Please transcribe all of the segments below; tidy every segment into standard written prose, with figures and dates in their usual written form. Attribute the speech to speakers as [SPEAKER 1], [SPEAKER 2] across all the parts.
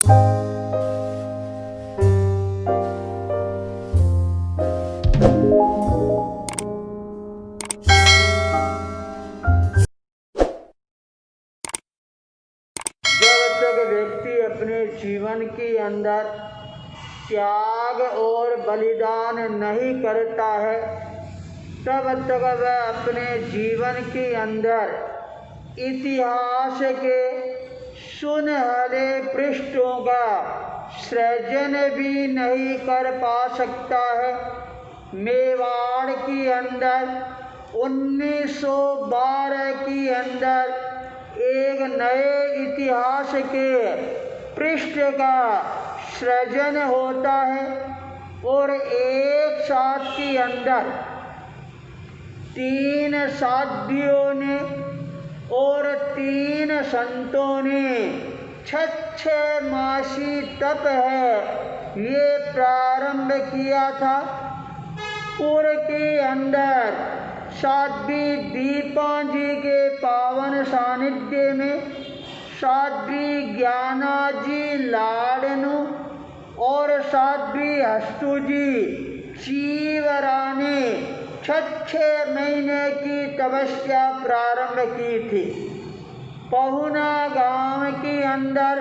[SPEAKER 1] जब तक व्यक्ति अपने जीवन के अंदर त्याग और बलिदान नहीं करता है, तब तक वह अपने जीवन के अंदर इतिहास के सुनहरे पृष्ठों का सृजन भी नहीं कर पा सकता है। मेवाड़ के अंदर 1912 के अंदर एक नए इतिहास के पृष्ठ का सृजन होता है और एक साथ के अंदर 3 साध्वियों ने और 3 संतों ने 6 मासी तप है ये प्रारंभ किया था। पूर्व के अंदर साध्वी दीपा जी के पावन सानिध्य में साध्वी ज्ञाना जी लाडनु और साध्वी हस्तु जी चीवरा ने 6 महीने की तपस्या प्रारंभ की थी। पहुना गांव के अंदर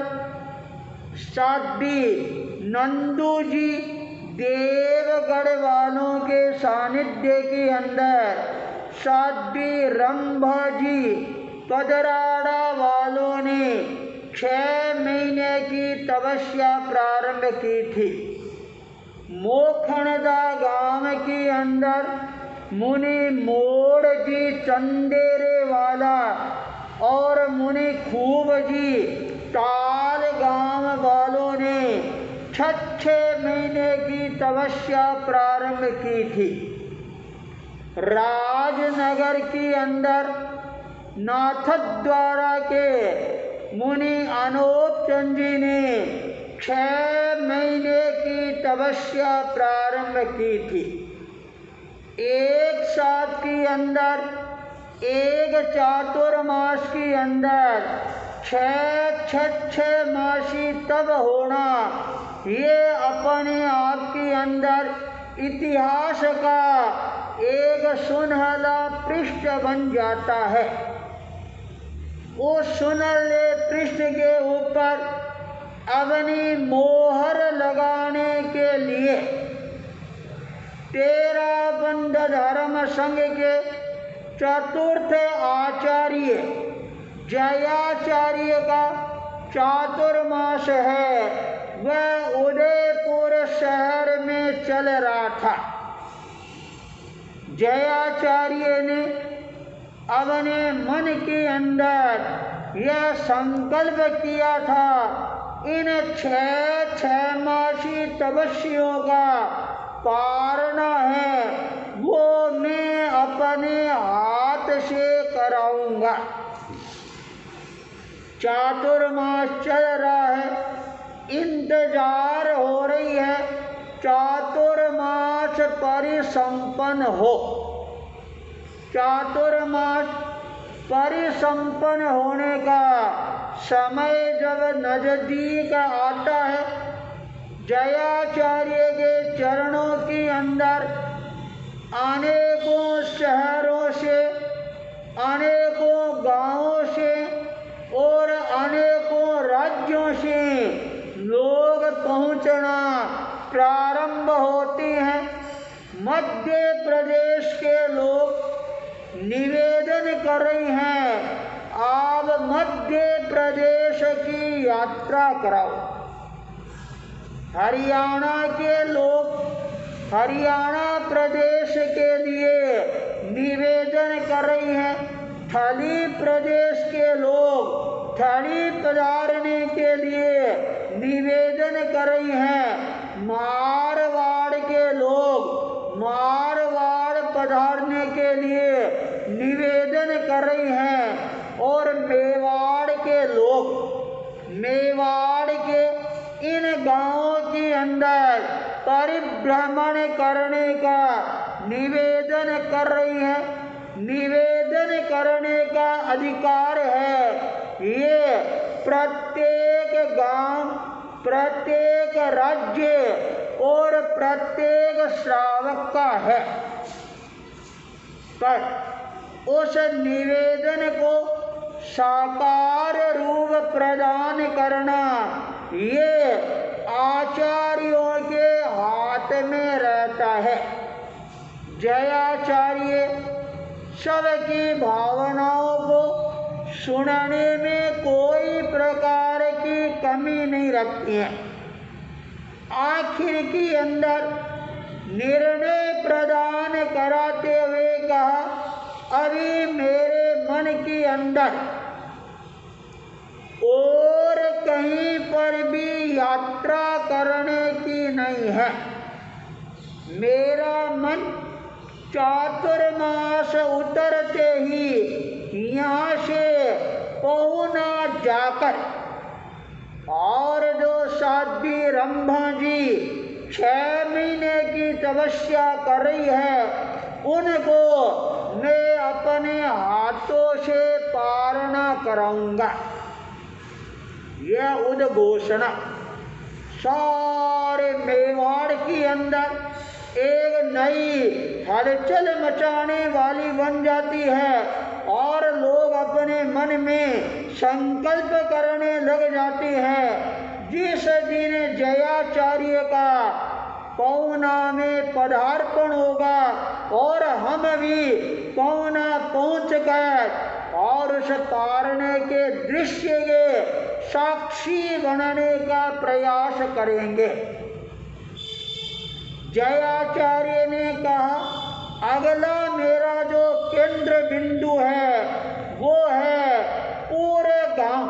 [SPEAKER 1] साध्वी नंदू जी देवगढ़ वालों के सानिध्य के अंदर साध्वी रंभा जी पदराड़ा वालों ने 6 महीने की तपस्या प्रारंभ की थी। मोखणदा गांव के अंदर मुनि मोड़ जी चंदेरे वाला और मुनि खूब जी ताल गांव वालों ने 6 महीने की तपस्या प्रारंभ की थी। राजनगर के अंदर नाथद्वारा के मुनि अनूप चंद जी ने 6 महीने की तपस्या प्रारंभ की थी। एक साथ के अंदर एक चातुर्मास के अंदर 6 मासी तब होना ये अपने आप के अंदर इतिहास का एक सुनहरा पृष्ठ बन जाता है। उस सुनहरे पृष्ठ के ऊपर अपनी मोहर लगाने के लिए तेराबंद धर्म संघ के चतुर्थ आचार्य जयाचार्य का चातुर्मास है वह उदयपुर शहर में चल रहा था। जयाचार्य ने अपने मन के अंदर यह संकल्प किया था इन 6 मासी तपस्वियों का पारना है वो मैं अपने हाथ से कराऊंगा। चातुर्मास चल रहा है, इंतजार हो रही है चातुर्मास परिसंपन्न हो। चातुर्मास परिसंपन्न होने का समय जब नजदीक आता है, जयाचार्य के चरणों के अंदर अनेकों शहरों से, अनेकों गांवों से और अनेकों राज्यों से लोग पहुंचना प्रारंभ होते हैं। मध्य प्रदेश के लोग निवेदन कर रहे हैं आप मध्य प्रदेश की यात्रा कराओ। हरियाणा के लोग हरियाणा प्रदेश के लिए निवेदन कर रहे हैं। थली प्रदेश के लोग थली पधारने के लिए निवेदन कर रहे हैं। मारवाड़ के लोग मारवाड़ पधारने के लिए निवेदन कर रहे हैं और मेवाड़ के लोग मेवाड़ के इन गांवों के अंदर परिभ्रमण करने का निवेदन कर रही है। निवेदन करने का अधिकार है। ये प्रत्येक गांव प्रत्येक राज्य और प्रत्येक श्रावक का है। पर उस निवेदन को साकार रूप प्रदान करना ये आचार्यों के हाथ में रहता है। जयाचार्य सबकी भावनाओं को सुनने में कोई प्रकार की कमी नहीं रखती है। आखिर के अंदर निर्णय प्रदान कराते हुए कहा, अभी मेरे मन के अंदर और कहीं पर भी यात्रा करने की नहीं है। मेरा मन चातुर्मास उतरते ही यहाँ से पहुना जाकर और जो साध्वी रंभा जी 6 महीने की तपस्या कर रही है, उनको मैं अपने हाथों से पारणा कराऊंगा। यह उद्घोषणा सारे मेवाड़ के अंदर एक नई हलचल मचाने वाली बन जाती है और लोग अपने मन में संकल्प करने लग जाते हैं। जिस दिन जयाचार्य का पहुना में पदार्पण होगा और हम भी पहुना पहुँच गए और उस पारने के दृश्य के साक्षी बनने का प्रयास करेंगे। जयाचार्य ने कहा, अगला मेरा जो केंद्र बिंदु है वो है पूरे गांव,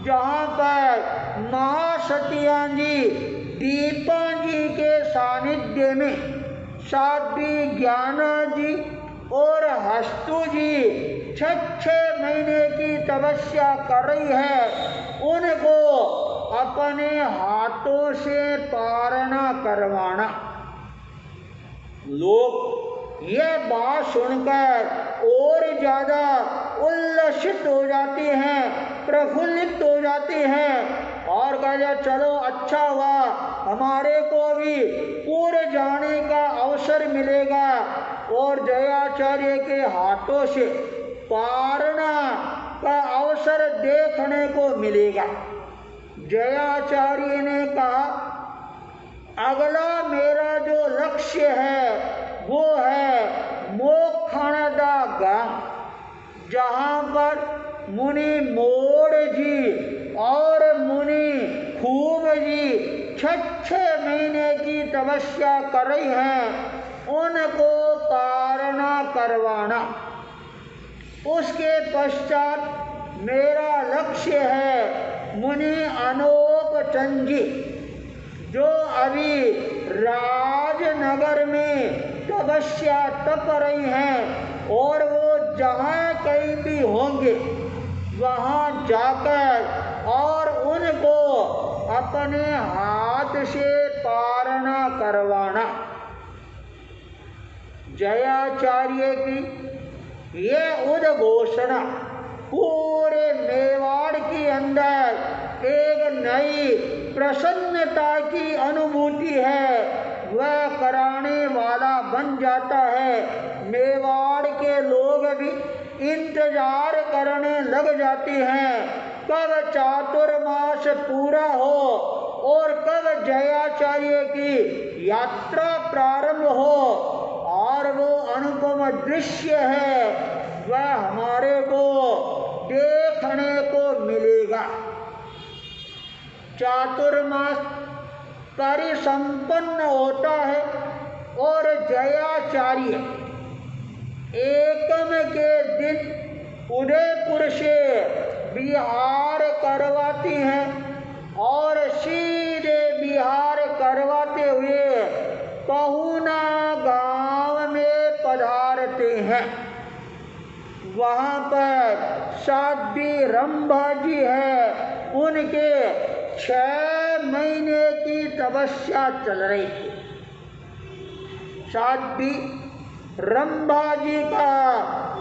[SPEAKER 1] जहाँ पर महासतियाँ जी दीपा जी के सानिध्य में साध्वी ज्ञाना जी और हस्तु जी 6 महीने की तपस्या कर रही है, उनको अपने हाथों से पारणा करवाना। लोग यह बात सुनकर और ज़्यादा उल्लसित हो जाते हैं, प्रफुल्लित हो जाते हैं और कहते चलो अच्छा हुआ, हमारे को भी पूरे जाने का अवसर मिलेगा और जयाचार्य के हाथों से पारणा का अवसर देखने को मिलेगा। जयाचार्य ने कहा, अगला मेरा जो लक्ष्य है वो है मोक्षणदा गांव, जहाँ पर मुनि मोड़ जी और मुनि खूब जी 6 महीने की तपस्या कर रही हैं, उनको पारणा करवाना। उसके पश्चात मेरा लक्ष्य है मुनि अनोप चंद जी, जो अभी राजनगर में तपस्या तप रही हैं और वो जहाँ कहीं भी होंगे वहाँ जाकर और उनको अपने हाथ से पारणा करवाना। जयाचार्य की ये उद्घोषणा पूरे मेवाड़ के अंदर एक नई प्रसन्नता की अनुभूति है वह कराने वाला बन जाता है। मेवाड़ के लोग भी इंतजार करने लग जाते हैं कब चातुर्मास पूरा हो और कब जयाचार्य की यात्रा प्रारंभ हो और वो अनुपम दृश्य है वह हमारे को देखने को मिलेगा। चातुर्मास परिसंपन्न होता है और जयाचार्य एकम के दिन उदयपुर से बिहार करवाती हैं और सीधे बिहार करवाते हुए पहुना गांव में पधारते हैं। वहाँ पर साध्वी रंभा जी है, उनके 6 महीने की तपस्या चल रही थी। साध्वी रंभा जी का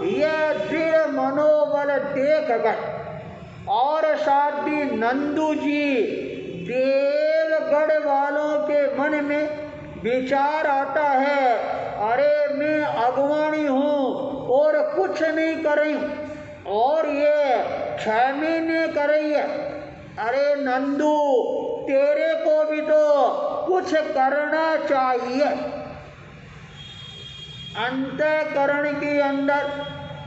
[SPEAKER 1] यह दृढ़ मनोबल देख कर और साध्वी नंदू जी देख गढ़ वालों के मन में विचार आता है, अरे मैं अगवानी हूँ और कुछ नहीं करी, और ये 6 महीने करी है। अरे नंदू, तेरे को भी तो कुछ करना चाहिए। अंतःकरण के अंदर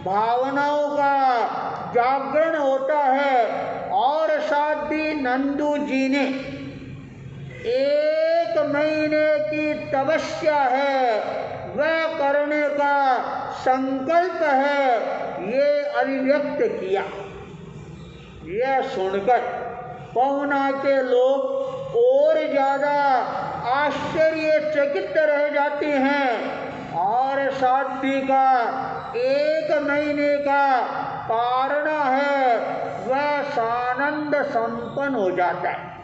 [SPEAKER 1] भावनाओं का जागरण होता है, और साथ ही नंदू जी ने 1 महीने की तपस्या है वह करने का संकल्प है, ये अभिव्यक्त किया। यह सुनकर पहुना के लोग और ज्यादा आश्चर्यचकित रह जाते हैं, और साध्वी का 1 महीने का कारण है वह सानंद संपन्न हो जाता है।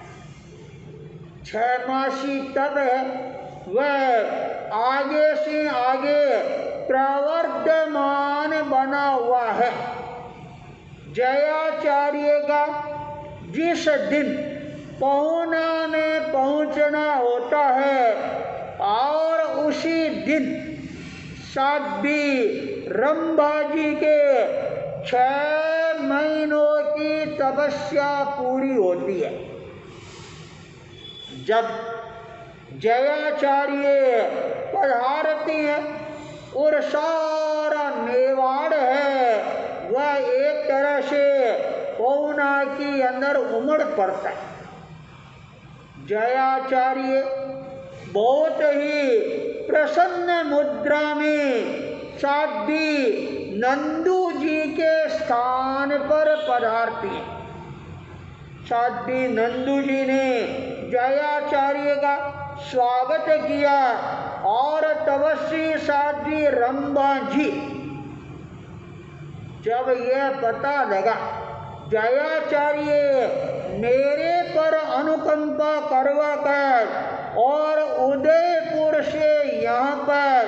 [SPEAKER 1] 6 मासी तब है वह आगे से आगे प्रवर्धमान बना हुआ है। जयाचार्य का जिस दिन पहुना में पहुंचना होता है, और उसी दिन साध्वी रंभा जी के 6 महीनों की तपस्या पूरी होती है। जब जयाचार्य पधारती है और सारा मेवाड़ है वह एक तरह से पहुना के अंदर उमड़ पड़ता है। जयाचार्य बहुत ही प्रसन्न मुद्रा में साध्वी नंदू जी के स्थान पर पधारती है। साध्वी नंदू जी ने जयाचार्य का स्वागत किया, और तपस्वी साध्वी रंभा जी जब यह पता लगा जयाचार्य मेरे पर अनुकंपा करवा कर और उदयपुर से यहाँ पर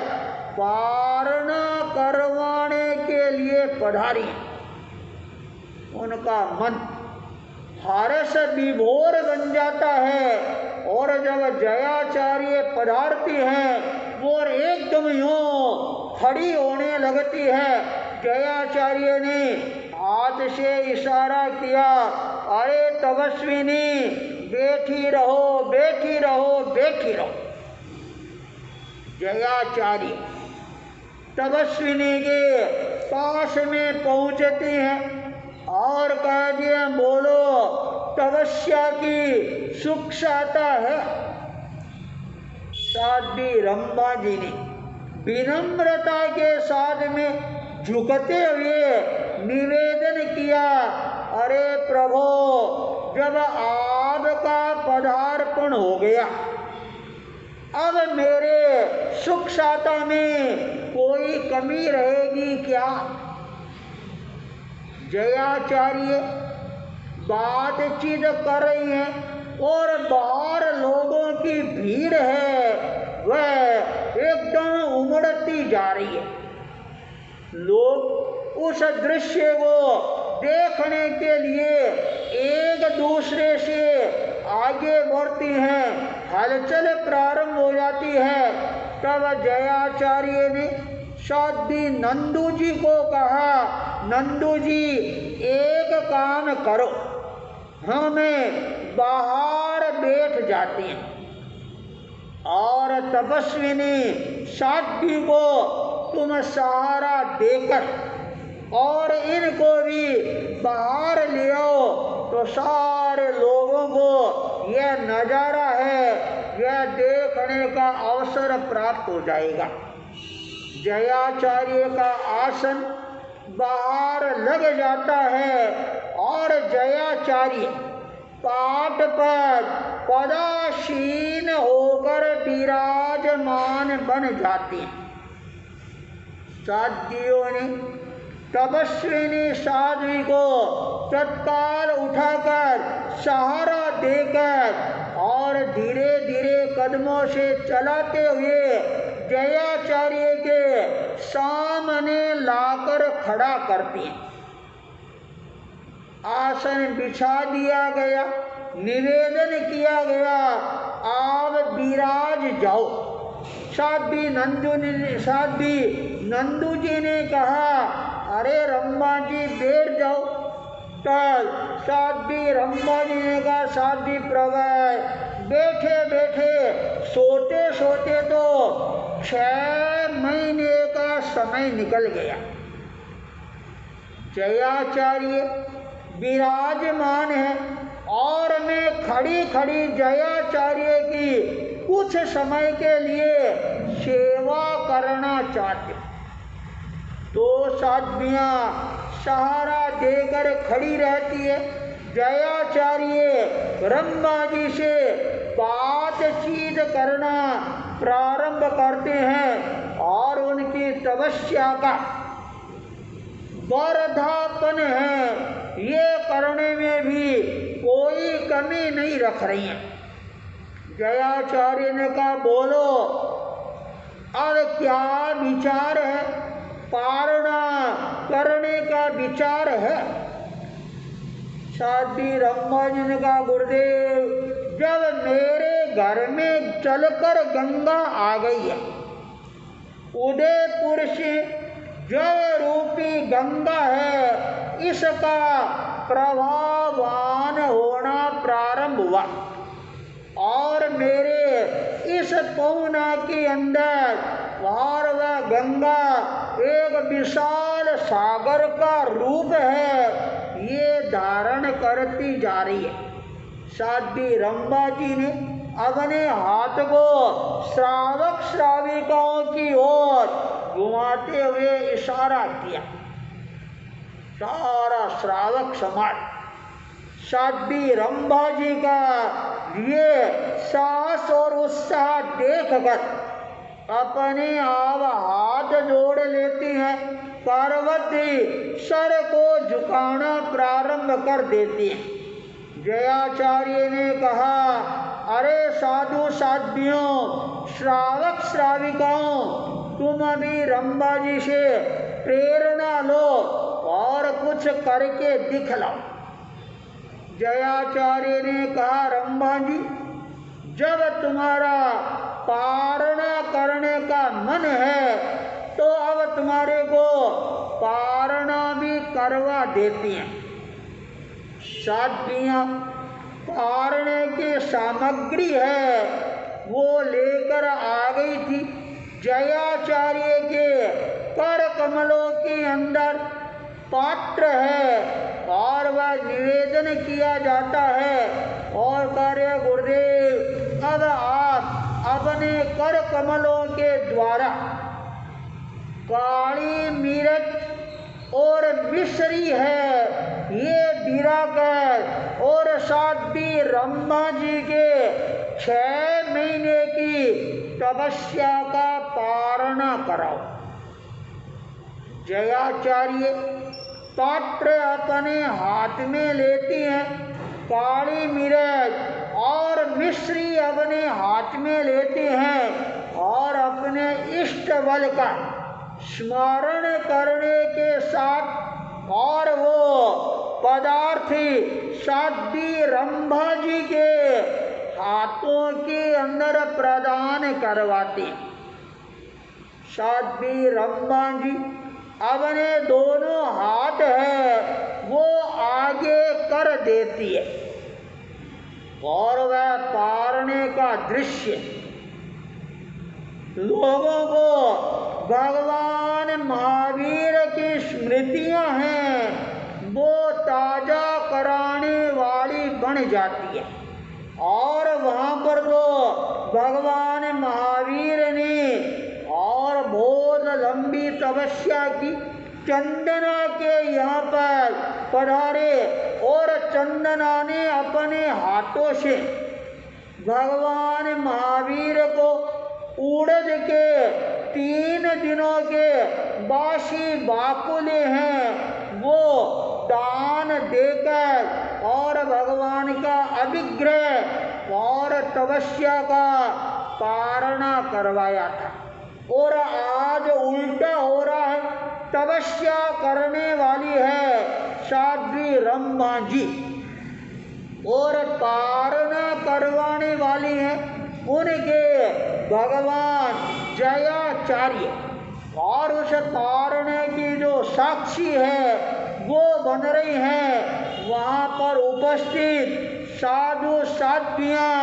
[SPEAKER 1] वारणा करवाने के लिए पधारी, उनका मन हर्ष विभोर बन जाता है। और जब जयाचार्य पधारती हैं वो एकदम यूं खड़ी होने लगती है। जयाचार्य ने हाथ से इशारा किया, अरे तपस्विनी बैठी रहो, बैठी रहो, बैठी रहो। जयाचार्य तपस्विनी के पास में पहुंचती हैं और कह दिया, बोलो तपस्या की सुख साता है। साध्वी रंभा जी ने विनम्रता के साथ में झुकते हुए निवेदन किया, अरे प्रभु, जब आपका पदार्पण हो गया, अब मेरे सुख साता में कोई कमी रहेगी क्या? जयाचार्य बातचीत कर रही हैं और बाहर लोगों की भीड़ है, वह एकदम उमड़ती जा रही है। लोग उस दृश्य को देखने के लिए एक दूसरे से आगे बढ़ती हैं, हलचल प्रारंभ हो जाती है। तब जयाचार्य ने साध्वी नंदू जी को कहा, नंदू जी एक काम करो, हमें बाहर बैठ जाते हैं और तपस्विनी साध्वी को तुम सहारा देकर और इनको भी बाहर ले आओ, तो सारे लोगों को यह नज़ारा है यह देखने का अवसर प्राप्त हो जाएगा। जयाचार्य का आसन बाहर लग जाता है और जयाचार्य पाट पर पदासीन होकर विराजमान बन जाते हैं। साध्वियों ने तपस्विनी साध्वी को तत्काल उठाकर सहारा देकर और धीरे धीरे कदमों से चलाते हुए जयाचार्य के सामने लाकर खड़ा करते हैं। आसन बिछा दिया गया, निवेदन किया गया, जाओ। साध्वी नंदू जी ने कहा, अरे रम्मा जी बैठ जाओ। तब साध्वी रम्मा जी ने कहा, साध्वी प्रभु बैठे बैठे सोते सोते तो 6 महीने का समय निकल गया। जयाचार्य विराजमान है और मैं खड़ी खड़ी जयाचार्य की कुछ समय के लिए सेवा करना चाहती। तो साध्वियाँ सहारा देकर खड़ी रहती है। जयाचार्य रम्मा जी से बातचीत करना प्रारंभ करते हैं और उनकी तपस्या का वर्धापन है, ये करने में भी कोई कमी नहीं रख रही हैं। जयाचार्य ने कहा, बोलो अब क्या विचार है? पारणा करने का विचार है? साध्वी रम्मा जी ने कहा, गुरुदेव जब मेरे घर में चलकर गंगा आ गई है, उदयपुर से जल रूपी गंगा है, इसका प्रभावान होना प्रारंभ हुआ और मेरे इस पौना के अंदर और वह गंगा एक विशाल सागर का रूप है, ये धारण करती जा रही है। साध्वी रम्मा जी ने अपने हाथ को श्रावक श्राविकाओं की ओर घुमाते हुए इशारा किया। सारा श्रावक समाज साध्वी रम्मा जी का ये साहस और उत्साह देखकर अपने आप हाथ जोड़ लेती हैं। पार्वती सर को झुकाना प्रारंभ कर देती हैं। जयाचार्य ने कहा, अरे साधु साध्वियों, श्रावक श्राविकाओं, तुम अभी रम्मा जी से प्रेरणा लो और कुछ करके दिखलाओ। जयाचार्य ने कहा, रम्मा जी जब तुम्हारा पारणा करने का मन है तो अब तुम्हारे को पारणा भी करवा देती हैं। साध्वियाँ पारणे की सामग्री है वो लेकर आ गई थी। जयाचार्य के कर कमलों के अंदर पात्र है और वह निवेदन किया जाता है और कार्य गुरुदेव अब आप अपने कर कमलों के द्वारा काली मिर्च और मिश्री है ये गिराकर और साध्वी रम्मा जी के 6 महीने की तपस्या का पारणा कराओ। जयाचार्य पात्र अपने हाथ में लेती हैं, काली मिर्च और मिश्री अपने हाथ में लेते हैं और अपने इष्ट बल का स्मरण करने के साथ और वो पदार्थी साध्वी रम्मा जी के हाथों के अंदर प्रदान करवाते। साध्वी रम्मा जी अपने दोनों हाथ है वो आगे कर देती है और वह पारने का दृश्य लोगों को भगवान महावीर की स्मृतियां हैं वो ताजा कराने वाली बन जाती है। और वहाँ पर तो भगवान महावीर ने और बहुत लंबी तपस्या की, चंदना के यहाँ पर पधारे और चंदना ने अपने हाथों से भगवान महावीर को उड़द के 3 दिनों के बासी बाकुले हैं वो दान देकर और भगवान का अभिग्रह और तपस्या का पारणा करवाया था। और आज उल्टा हो रहा है, तपस्या करने वाली है साध्वी रम्मा जी और पारणा करवाने वाली है उनके भगवान जयाचार्य और उस तारने की जो साक्षी है वो बन रही हैं। वहाँ पर उपस्थित साधु साध्वियाँ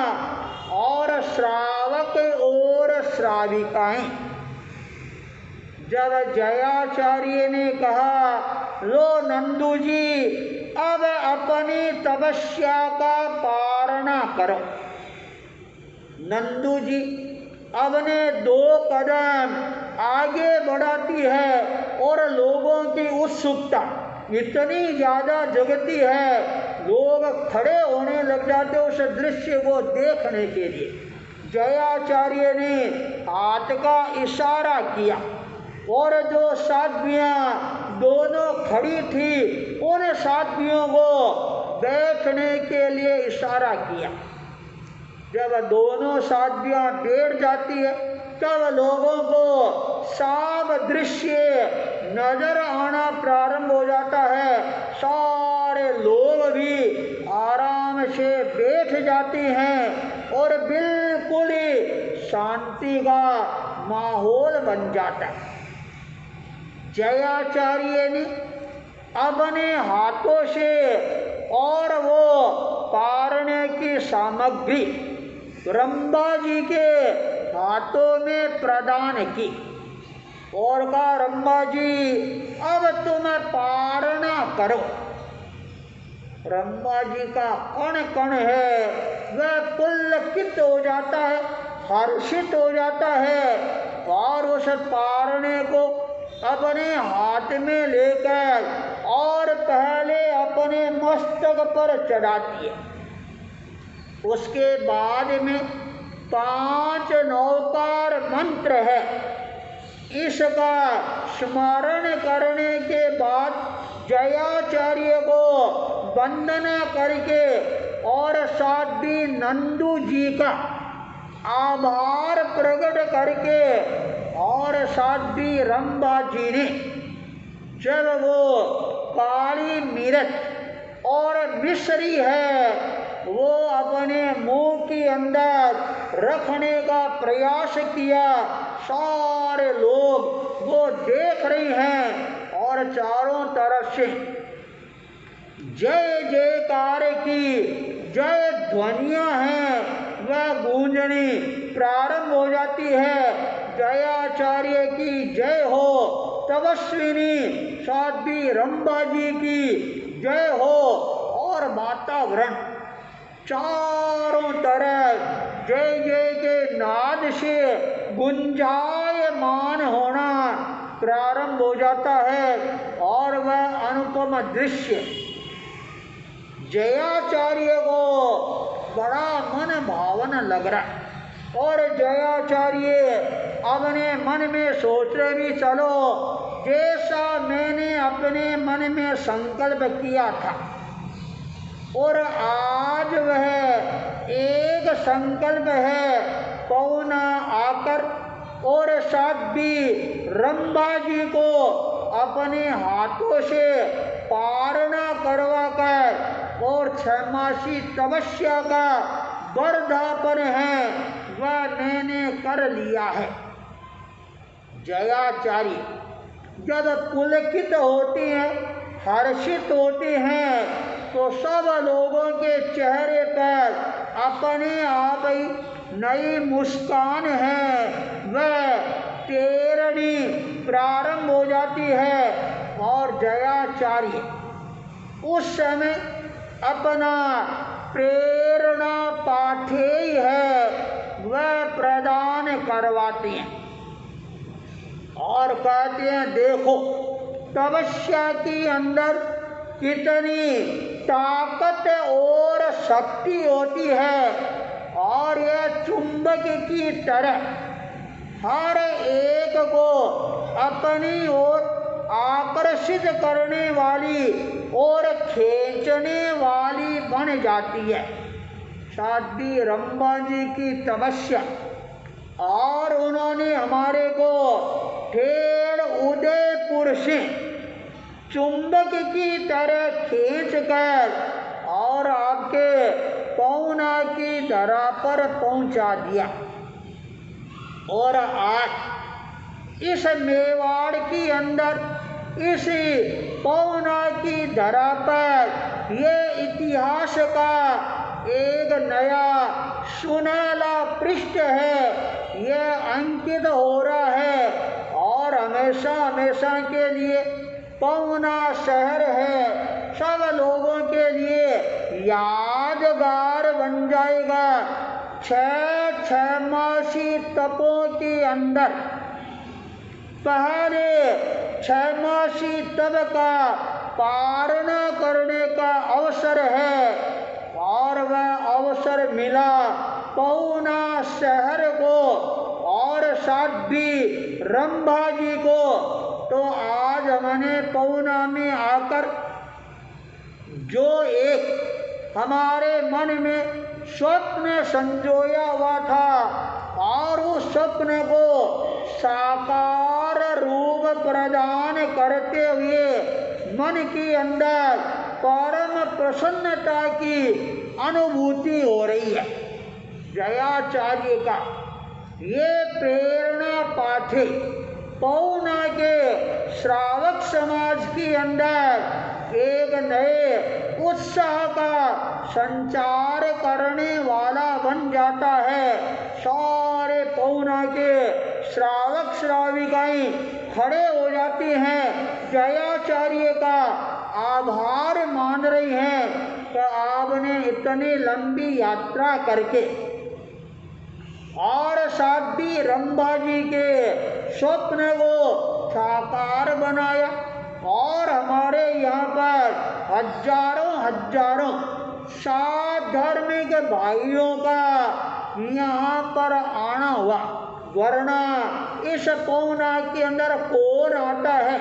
[SPEAKER 1] और श्रावक और श्राविकाएं। जब जयाचार्य ने कहा, लो नंदू जी, अब अपनी तपस्या का पारणा करो। नंदू जी अपने 2 कदम आगे बढ़ाती है और लोगों की उत्सुकता इतनी ज़्यादा जगती है, लोग खड़े होने लग जाते उस दृश्य को देखने के लिए। जयाचार्य ने हाथ का इशारा किया और जो साध्वियाँ दोनों खड़ी थी उन साध्वियों को बैठने के लिए इशारा किया। जब दोनों साध्वियाँ बैठ जाती है तब लोगों को साफ दृश्य नजर आना प्रारंभ हो जाता है। सारे लोग भी आराम से बैठ जाते हैं और बिल्कुल ही शांति का माहौल बन जाता है। जयाचार्य ने अपने हाथों से और वो पारने की सामग्री रंबा जी के हाथों में प्रदान की और कहा, रंबा जी अब तुम पारणा करो। रंबा जी का कण कण है वह पुलकित हो जाता है, हर्षित हो जाता है और उस पारने को अपने हाथ में लेकर और पहले अपने मस्तक पर चढ़ाती है। उसके बाद में 5 नौकार मंत्र है। इसका स्मरण करने के बाद जयाचार्य को वंदना करके और साध्वी नंदू जी का आभार प्रकट करके और साध्वी रंबा जी ने जब वो काली मिर्च और मिश्री है वो अपने मुंह के अंदर रखने का प्रयास किया, सारे लोग वो देख रहे हैं और चारों तरफ से जय जयकार की जय ध्वनियां हैं वह गूंजनी प्रारंभ हो जाती है। जयाचार्य की जय हो, तपस्विनी साध्वी रंबा जी की जय हो और वातावरण चारों तरफ जय जय के नाद से गुंजायमान होना प्रारंभ हो जाता है और वह अनुपम दृश्य जयाचार्य को बड़ा मन भावन लग रहा है। और जयाचार्य अपने मन में सोच रहे भी, चलो जैसा मैंने अपने मन में संकल्प किया था और आज वह एक संकल्प है, कौन आकर और साध्वी रंबा जी को अपने हाथों से पारणा करवा कर और 6 मासी तपस्या का वर्धापन है वह मैंने कर लिया है। जयाचार्य जब पुलकित होती हैं, हर्षित होते हैं तो सब लोगों के चेहरे पर अपने आप ही नई मुस्कान है वह तेरनी प्रारंभ हो जाती है और जयाचार्य उस समय अपना प्रेरणा पाठेय है वह प्रदान करवाते हैं और कहते हैं, देखो तपस्या के अंदर कितनी ताकत और शक्ति होती है और यह चुंबक की तरह हर एक को अपनी ओर आकर्षित करने वाली और खींचने वाली बन जाती है। साध्वी रंबा जी की तपस्या और उन्होंने हमारे को ठेर उदयपुर से चुंबक की तरह खींच कर और आपके पहुना की धरा पर पहुंचा दिया। और आज इस मेवाड़ के अंदर इसी पहुना की धरा पर ये इतिहास का एक नया सुनहला पृष्ठ है, ये अंकित हो रहा है और हमेशा हमेशा के लिए पहुना शहर है सब लोगों के लिए यादगार बन जाएगा। 6 मासी तपों के अंदर पहले 6 मासी तप का पारण करने का अवसर है और वह अवसर मिला पहुना शहर को और साध्वी रंभा जी को। तो आज हमने पहुना में आकर जो एक हमारे मन में स्वप्न संजोया हुआ था और उस स्वप्न को साकार रूप प्रदान करते हुए मन के अंदर परम प्रसन्नता की अनुभूति हो रही है। जयाचार्य का ये प्रेरणा पाठे पहुना के श्रावक समाज के अंदर एक नए उत्साह का संचार करने वाला बन जाता है। सारे पहुना के श्रावक श्राविकाएं खड़े हो जाते हैं, जयाचार्य का आभार मान रही हैं कि आपने इतनी लंबी यात्रा करके और साध्वी रंभा जी के स्वप्न को साकार बनाया और हमारे यहाँ पर हजारों साधार्मिक भाइयों का यहाँ पर आना हुआ, वरना इस पहुना के अंदर कौन आता है।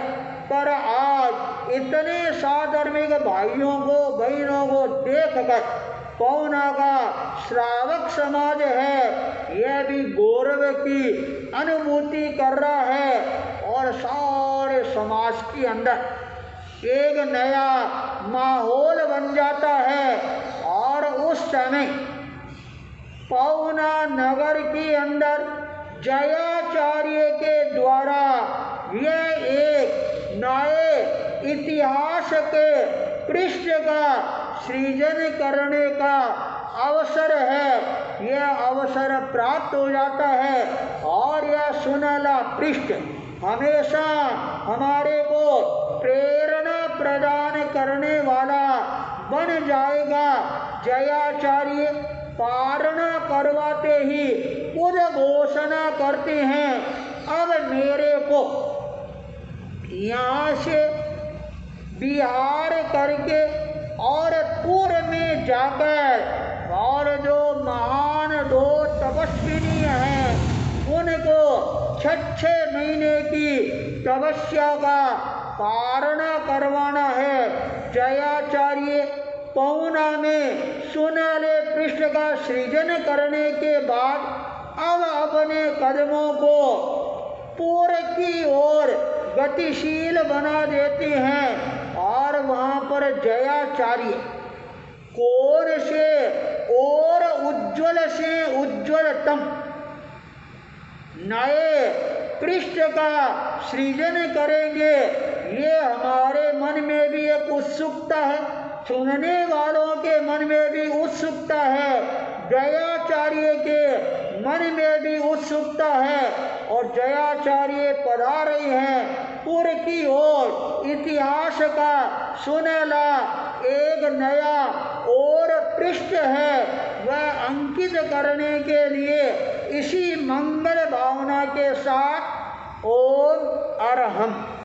[SPEAKER 1] पर आज इतने साधार्मिक भाइयों को बहनों को देखकर पहुना का श्रावक समाज है यह भी गौरव की अनुभूति कर रहा है और सारे समाज के अंदर एक नया माहौल बन जाता है। और उस समय पहुना नगर के अंदर जयाचार्य के द्वारा यह एक नए इतिहास के पृष्ठ का सृजन करने का अवसर है, यह अवसर प्राप्त हो जाता है और यह सुनहला पृष्ठ हमेशा हमारे को प्रेरणा प्रदान करने वाला बन जाएगा। जयाचार्य पारणा करवाते ही खुद घोषणा करते हैं, अब मेरे को यहाँ से बिहार करके और पूर्व में जाकर और जो महान 2 तपस्विनी हैं उनको 6 महीने की तपस्या का पारणा करवाना है। जयाचार्य पहुना में सुनहले पृष्ठ का सृजन करने के बाद अब अपने कदमों को पूर्व की ओर गतिशील बना देते हैं और वहाँ पर जयाचार्य कोर से और उज्ज्वल से उज्ज्वलतम नए पृष्ठ का सृजन करेंगे। ये हमारे मन में भी एक उत्सुकता है, सुनने वालों के मन में भी उत्सुकता है, जयाचार्य के मन में भी उत्सुकता है और जयाचार्य पढ़ा रही हैं पूर्व की ओर इतिहास का सुनहला एक नया और पृष्ठ है वह अंकित करने के लिए इसी मंगल भावना के साथ ओम अरहम।